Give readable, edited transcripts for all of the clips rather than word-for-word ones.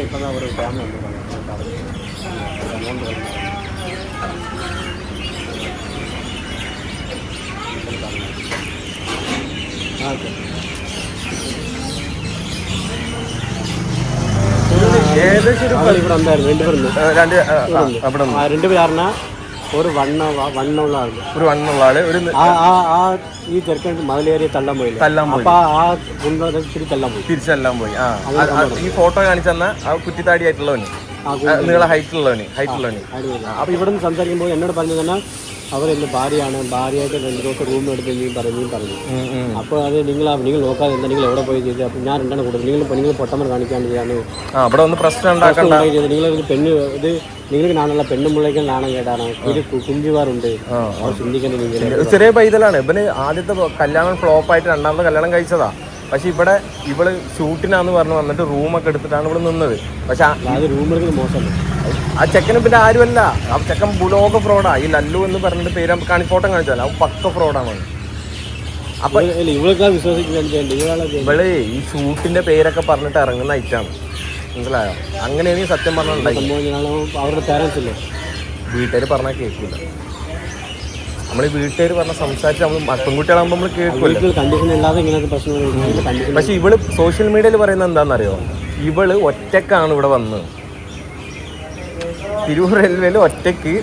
இப்போதான் ஒரு ஃபேமிலி வந்துருக்காங்க. அமௌண்ட் ഏകദേശം ഇവിടെ ഉണ്ടായിരുന്നു രണ്ടുപേരും ആറിനാ ഒരു വണ്ണുള്ള ആള് ഒരു വണ്ണുള്ള ആള് ഒരു ഈ ചെറുക്കൻ മതിലേറി തല്ലാൻ പോയി അപ്പൊ ആ തിരിച്ചെല്ലാം പോയി. ഈ ഫോട്ടോ കാണിച്ചെന്ന ആ കുറ്റിത്താടി ആയിട്ടുള്ളവന് നിങ്ങളെ ഹൈറ്റുള്ളവന്. അപ്പൊ ഇവിടെ നിന്ന് സംസാരിക്കുമ്പോൾ എന്നോട് പറഞ്ഞു തന്നെ അവരെന്റെ ഭാര്യയായിട്ട് 2 ദിവസം റൂം എടുത്ത് പറഞ്ഞു. അപ്പോൾ അത് നിങ്ങൾ നോക്കാതെ എന്താ നിങ്ങൾ എവിടെ പോയി ചെയ്ത്? അപ്പോൾ ഞാൻ 2 കൊടുത്തു. നിങ്ങൾ പൊട്ടമ്മ കാണിക്കാണ്ട് ചെയ്യാണ് അവിടെ ഒന്ന് പ്രശ്നം നിങ്ങൾ പെണ്ണ് ഇത് നിങ്ങൾക്ക് നാണുള്ള പെണ്ണും പിള്ളേക്കും നാണം കേട്ടാണ്. ഒരു കുഞ്ചുകാറുണ്ട് അവർ ചിന്തിക്കേണ്ടത്. ചെറിയ പൈതലാണ് ഇവന്. ആദ്യത്തെ കല്യാണം ഫ്ലോപ്പായിട്ട് രണ്ടാമത്തെ കല്യാണം കഴിച്ചതാ. പക്ഷെ ഇവള് ഷൂട്ടിനാന്ന് പറഞ്ഞു വന്നിട്ട് റൂമൊക്കെ എടുത്തിട്ടാണ് ഇവിടെ നിന്നത്. പക്ഷെ അത് റൂമെടുക്കുന്നത് മോശമല്ല. ആ ചെക്കന് പിന്നെ ആരുമല്ല. ആ ചെക്കൻ ബുലോക ഫ്രോഡാ. ഈ ലല്ലു എന്ന് പറഞ്ഞിട്ട് പേര് ഫോട്ടോ കാണിച്ചാൽ അവൻ പക്ക ഫ്രോഡാണ്. അപ്പൊ ഇവള് ഈ ഷൂട്ടിന്റെ പേരൊക്കെ പറഞ്ഞിട്ട് ഇറങ്ങുന്ന ഐറ്റാണ്. മനസ്സിലായോ? അങ്ങനെയാണ് സത്യം പറഞ്ഞിട്ടുണ്ടായി. അവരുടെ പേരൻസ് ഇല്ലേ വീട്ടുകാർ പറഞ്ഞാൽ കേൾക്കില്ല. നമ്മൾ ഈ വീട്ടുകാർ പറഞ്ഞ സംസാരിച്ച് നമ്മൾ പെൺകുട്ടികളാകുമ്പോൾ നമ്മൾ കേൾക്കില്ല. പക്ഷെ ഇവള് സോഷ്യൽ മീഡിയയിൽ പറയുന്നത് എന്താണെന്നറിയോ? ഇവള് ഒറ്റക്കാണ് ഇവിടെ വന്നത്. തിരൂർ റെയിൽവേയിൽ ഒറ്റയ്ക്ക്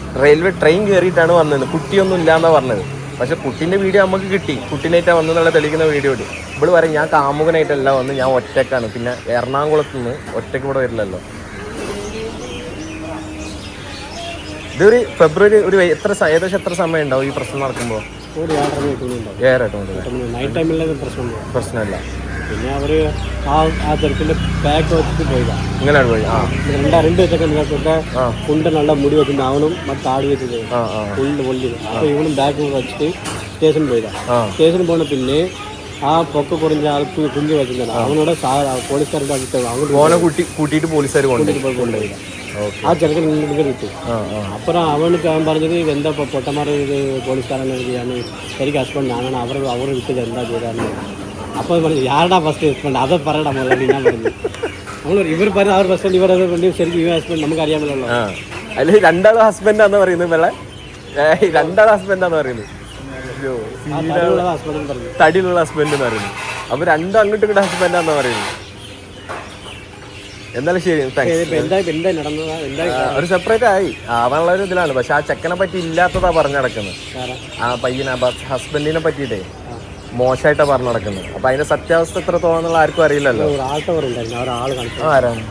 ട്രെയിൻ കയറിയിട്ടാണ് വന്നത്. കുട്ടിയൊന്നും ഇല്ലാന്നാണ് പറഞ്ഞത്. പക്ഷെ കുട്ടീൻ്റെ വീഡിയോ നമുക്ക് കിട്ടി. കുട്ടീനായിട്ടാണ് വന്നെന്നുള്ള തെളിയിക്കുന്ന വീഡിയോ കിട്ടി. ഇവിടെ പറയും ഞാൻ കാമുകനായിട്ടല്ല വന്ന്, ഞാൻ ഒറ്റക്കാണ്. പിന്നെ എറണാകുളത്ത് നിന്ന് ഒറ്റയ്ക്ക് ഇവിടെ വരില്ലല്ലോ. ഇതൊരു ഫെബ്രുവരി ഏകദേശം എത്ര സമയം ഉണ്ടാവും ഈ പ്രശ്നം നടക്കുമ്പോൾ? പ്രശ്നമില്ല. പിന്നെ അവര് ആ ചെറുക്കിന്റെ ബാക്ക് വെച്ചിട്ട് പോയതാ. ഇങ്ങനെയാണ് പോയി. 2 സെക്കൻഡിനകത്തൊക്കെ കുണ്ട നല്ല മുടി വെച്ചിട്ട് അവനും താടി വെച്ചിട്ട് ഫുള്ള് പൊള്ളി. അപ്പൊ ഇവനും ബാക്ക് വെച്ചിട്ട് സ്റ്റേഷനിൽ പോയതാ. സ്റ്റേഷനിൽ പോണ പിന്നെ ആ പൊക്ക കുറഞ്ഞ ആൾക്ക് കുഞ്ഞു വെച്ചിട്ടുണ്ട്. അവനോട് പോലീസുകാരുടെ അങ്ങോട്ട് കൂട്ടിയിട്ട് പോലീസുകാർ കൊണ്ടുപോയില്ല. ആ ചെറുക്കൻ ഇങ്ങനെ കിട്ടും. അപ്പുറം അവനക്ക് അവൻ പറഞ്ഞത് എന്താ പൊട്ടന്മാർ പോലീസുകാരനെ ചെയ്യാണ്, ശരിക്കും ഹസ്ബൻഡ് ഞാനാണ്, അവർ വിട്ടത് എന്താ ചെയ്താന്ന്. അപ്പോൾ പറഞ്ഞു യാരുടെ ഫസ്റ്റ് ഹസ്ബൻഡ് അത് പറയടാ മുതലാളി. ഞാൻ പറഞ്ഞു ഇവർ പറഞ്ഞ അവർ ഹസ്ബൻഡ് ഇവർ ശരിക്കും ഇവർ ഹസ്ബൻഡ് നമുക്ക് അറിയാമല്ലോ. അല്ലെങ്കിൽ 2 ഹസ്ബൻഡാന്ന് പറയുന്നത്. വെള്ള 2 ഹസ്ബൻഡാന്ന് പറയുന്നത്. തടിയിലുള്ള ഹസ്ബൻഡ് എന്ന് പറയുന്നത്. അപ്പൊ 2 അങ്ങോട്ടും ഇങ്ങോട്ട് ഹസ്ബൻഡാന്ന് പറയുന്നത്. എന്തായാലും ശരി, ഒരു സെപ്പറേറ്റ് ആയി ആവാനുള്ള ഒരു ഇതിലാണ്. പക്ഷെ ആ ചെക്കനെ പറ്റി ഇല്ലാത്തതാ പറഞ്ഞു നടക്കുന്നത്. ആ പയ്യനെ ഹസ്ബൻഡിനെ പറ്റിയിട്ടേ മോശമായിട്ടാണ് പറഞ്ഞു നടക്കുന്നത്. അപ്പൊ അതിന്റെ സത്യാവസ്ഥ എത്രത്തോളം ആർക്കും അറിയില്ലല്ലോ. ആരാണ്?